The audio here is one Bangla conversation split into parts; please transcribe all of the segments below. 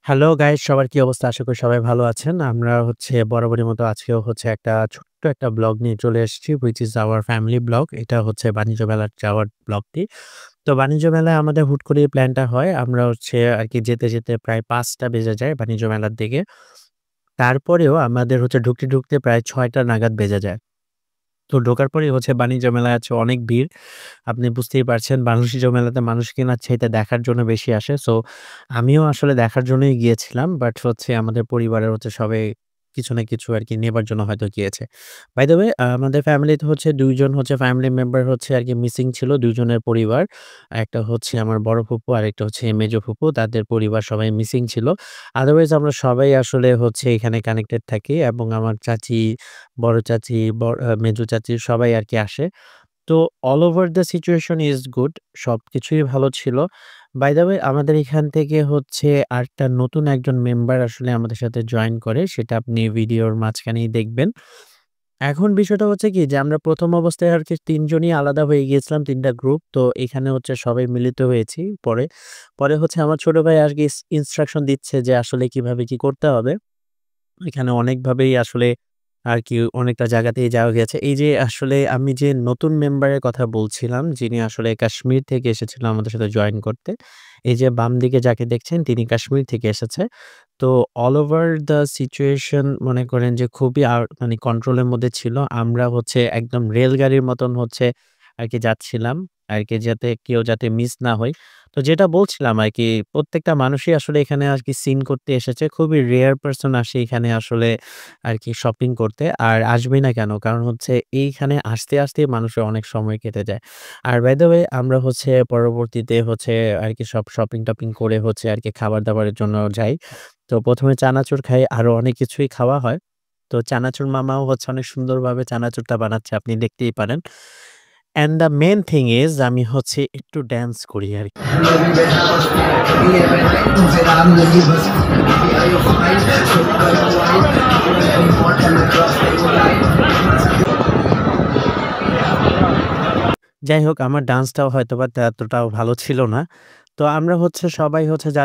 হ্যালো গাইস, সবার কি অবস্থা? আশা করি সবাই ভালো আছেন। আমরা বরাবরের মতো আজকেও একটা ছোট্ট একটা ব্লগ নিয়ে চলে এসেছি which is our family blog. এটা বাণিজ্য মেলার যাওয়ার ব্লগটি। তো বাণিজ্য মেলায় আমাদের হুট করেই প্ল্যানটা হয়। আমরা আরকি যেতে প্রায় ৫টা বেজে যায় বাণিজ্য মেলার দিকে। তারপরেও আমাদের ঢুকতে প্রায় ৬টা নাগাদ বেজে যায়। তো ঢোকার পরেই বাণিজ্য মেলায় অনেক ভিড়। আপনি বুঝতেই পারছেন বাণিজ্য মেলাতে মানুষ কেনার চাইতে দেখার জন্য বেশি আসে। সো আমিও আসলে দেখার জন্যই গিয়েছিলাম। বাট আমাদের পরিবারের সবাই কিছু না কিছু আরকি নেবার জন্য হয়তো গিয়েছে। বাই দ্যা ওয়ে আমাদের ফ্যামিলিতে ২ জন ফ্যামিলি মেম্বার আরকি মিসিং ছিল ২ জনের পরিবার। একটা আমার বড় ফুপু, আরেকটা মেজো ফুপু। তাদের পরিবার সবাই মিসিং ছিল। আদারওয়াইজ আমরা সবাই আসলে এখানে কানেক্টেড থাকি এবং আমার চাচি, বড় চাচি, মেজো চাচি সবাই আরকি আসে। তো all over the situation is good. সবকিছুই ভালো ছিল। বাই দ্যা ওয়ে আমাদের এখান থেকে আরেকটা নতুন একজন মেম্বার আসলে আমাদের সাথে জয়েন করে। সেটা আপনি ভিডিওর মাঝখানেই দেখবেন। এখন বিষয়টা কি যে আমরা ১ম অবস্থায় আরকি ৩ জনই আলাদা হয়ে গিয়েছিলাম ৩ টা গ্রুপ। তো এখানে সবাই মিলিত হয়েছি পরে। পরে আমার ছোট ভাই আরকি ইনস্ট্রাকশন দিচ্ছে যে আসলে কিভাবে কি করতে হবে। এখানে অনেকভাবেই আসলে আরকি অনেকটা জায়গাতেই যাওয়া গেছে। এই যে আসলে আমি যে নতুন মেম্বারের কথা বলছিলাম, যিনি আসলে কাশ্মীর থেকে এসেছিল আমাদের সাথে জয়েন করতে। এই যে বাম দিকে যাকে দেখছেন তিনি কাশ্মীর থেকে এসেছে। তো অল ওভার দ্যা সিচুয়েশন মনে করেন যে খুবই মানে কন্ট্রোলের মধ্যে ছিল। আমরা একদম রেলগাড়ির মতন আরকি যাচ্ছিলাম। আরকি যাতে মিস না হই। তো যেটা বলছিলাম আরকি প্রত্যেকটা মানুষই আসলে এখানে আরকি সিন করতে এসেছে। খুবই রেয়ার পারসন আসে এখানে আসলে আরকি শপিং করতে। আর আসবেই না কেন? কারণ এইখানে আসতেই মানুষের অনেক সময় কেটে যায়। আর বাই দ্যা ওয়ে আমরা পরবর্তীতে আরকি সব শপিং-টপিং করে আরকি খাবার-দাবারের জন্য যাই। তো ১ম এ চানাচুর খাই, আরো অনেক কিছুই খাওয়া হয়। তো চানাচুর মামাও অনেক সুন্দরভাবে চানাচুরটা বানাচ্ছে। আপনি দেখতেই পারেন। And the main thing is আমি একটু ড্যান্স করি আরকি। যাই হোক আমার ডান্সটাও হয়তোবা এতটাও ভালো ছিল না। তো আমরা সবাই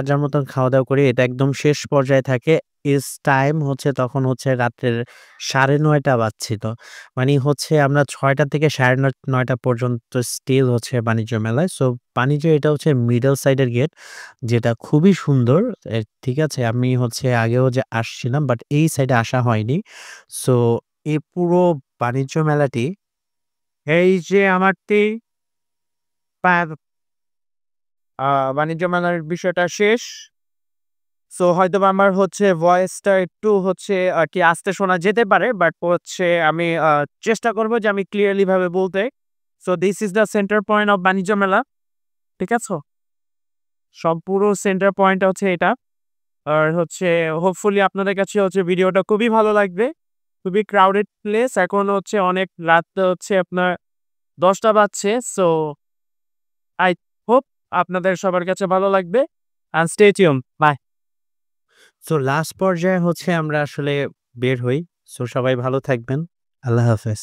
যার মতন খাওয়া-দাওয়া করি। এটা একদম শেষ পর্যায়ে থাকে। ইটস টাইম তখন রাত্রের ৯:৩০ বাজছিল। মানে আমরা ৬টা থেকে ৯:৩০ পর্যন্ত স্টিল বাণিজ্য মেলায়। সো বাণিজ্য এটা মিডল সাইডের গেট যেটা খুবই সুন্দর। ঠিক আছে? আমি আগেও যে আসছিলাম বাট এই সাইডে আসা হয়নি। সো এই পুরো বাণিজ্য মেলাটি এই যে আমারটি পা আ বাণিজ্য মেলার বিষয়টা শেষ। সো হয়তোবা আমার ভয়েসটা একটু আরকি আস্তে শোনা যেতে পারে। বাট আমি চেষ্টা করব যে আমি ক্লিয়ারলি ভাবে বলতে। So this is the centre point of বাণিজ্য মেলা। ঠিক আছে? পুরো সেন্টার পয়েন্টটা এটা। আর হোপফুলি আপনাদের কাছে ভিডিওটা খুবই ভালো লাগবে। খুবই ক্রাউডেড প্লেস। এখন অনেক রাত আপনার ১০টা বাজছে। সো আই হোপ আপনাদের সবার কাছে ভালো লাগবে। And stay tuned. Bye. So last পর্যায়ে আমরা আসলে বের হই। সো সবাই ভালো থাকবেন। আল্লাহ হাফেজ।